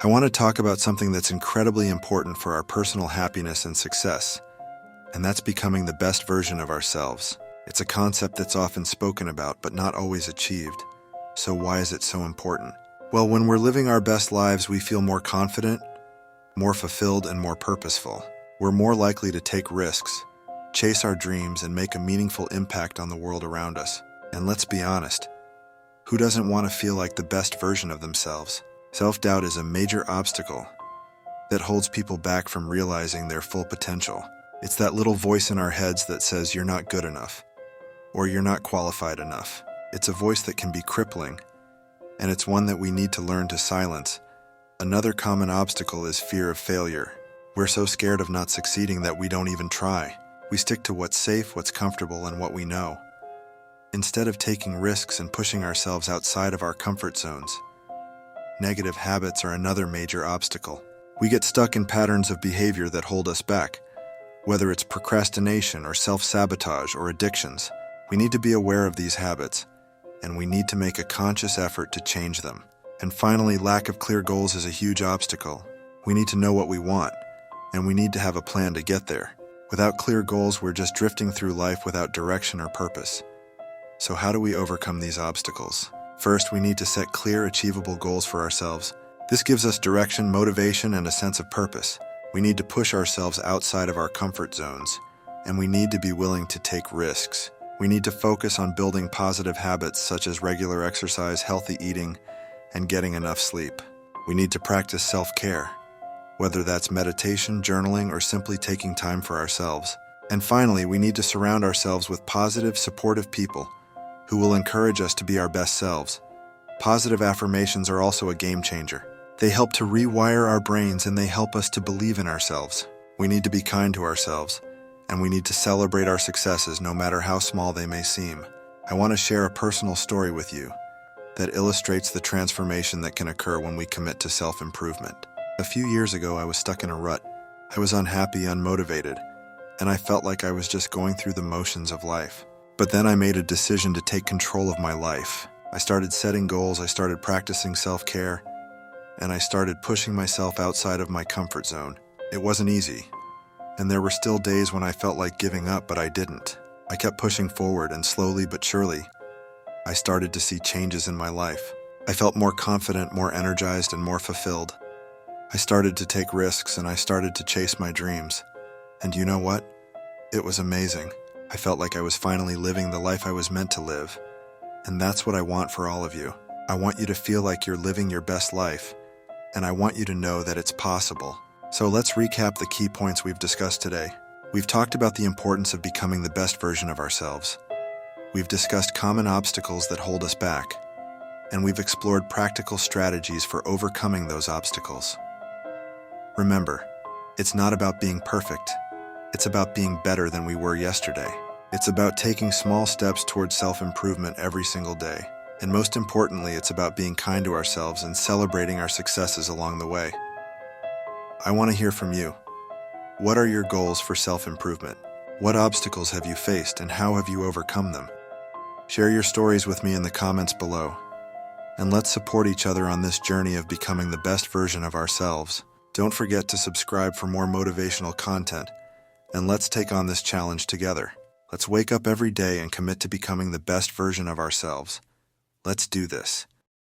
I want to talk about something that's incredibly important for our personal happiness and success, and that's becoming the best version of ourselves. It's a concept that's often spoken about but not always achieved. So why is it so important? Well, when we're living our best lives, we feel more confident, more fulfilled, and more purposeful. We're more likely to take risks, chase our dreams, and make a meaningful impact on the world around us. And let's be honest, who doesn't want to feel like the best version of themselves? Self-doubt is a major obstacle that holds people back from realizing their full potential. It's that little voice in our heads that says you're not good enough, or you're not qualified enough. It's a voice that can be crippling, and it's one that we need to learn to silence. Another common obstacle is fear of failure. We're so scared of not succeeding that we don't even try. We stick to what's safe, what's comfortable, and what we know, instead of taking risks and pushing ourselves outside of our comfort zones. Negative habits are another major obstacle. We get stuck in patterns of behavior that hold us back, whether it's procrastination or self-sabotage or addictions. We need to be aware of these habits, and we need to make a conscious effort to change them. And finally, lack of clear goals is a huge obstacle. We need to know what we want, and we need to have a plan to get there. Without clear goals, we're just drifting through life without direction or purpose. So how do we overcome these obstacles? First, we need to set clear, achievable goals for ourselves. This gives us direction, motivation, and a sense of purpose. We need to push ourselves outside of our comfort zones, and we need to be willing to take risks. We need to focus on building positive habits such as regular exercise, healthy eating, and getting enough sleep. We need to practice self-care, whether that's meditation, journaling, or simply taking time for ourselves. And finally, we need to surround ourselves with positive, supportive people who will encourage us to be our best selves. Positive affirmations are also a game changer. They help to rewire our brains, and they help us to believe in ourselves. We need to be kind to ourselves, and we need to celebrate our successes no matter how small they may seem. I want to share a personal story with you that illustrates the transformation that can occur when we commit to self-improvement. A few years ago, I was stuck in a rut. I was unhappy, unmotivated, and I felt like I was just going through the motions of life. But then I made a decision to take control of my life. I started setting goals, I started practicing self-care, and I started pushing myself outside of my comfort zone. It wasn't easy, and there were still days when I felt like giving up, but I didn't. I kept pushing forward, and slowly but surely, I started to see changes in my life. I felt more confident, more energized, and more fulfilled. I started to take risks, and I started to chase my dreams. And you know what? It was amazing. I felt like I was finally living the life I was meant to live. And that's what I want for all of you. I want you to feel like you're living your best life, and I want you to know that it's possible. So let's recap the key points we've discussed today. We've talked about the importance of becoming the best version of ourselves. We've discussed common obstacles that hold us back, and we've explored practical strategies for overcoming those obstacles. Remember, it's not about being perfect. It's about being better than we were yesterday. It's about taking small steps towards self-improvement every single day. And most importantly, it's about being kind to ourselves and celebrating our successes along the way. I want to hear from you. What are your goals for self-improvement? What obstacles have you faced, and how have you overcome them? Share your stories with me in the comments below. And let's support each other on this journey of becoming the best version of ourselves. Don't forget to subscribe for more motivational content, and let's take on this challenge together. Let's wake up every day and commit to becoming the best version of ourselves. Let's do this.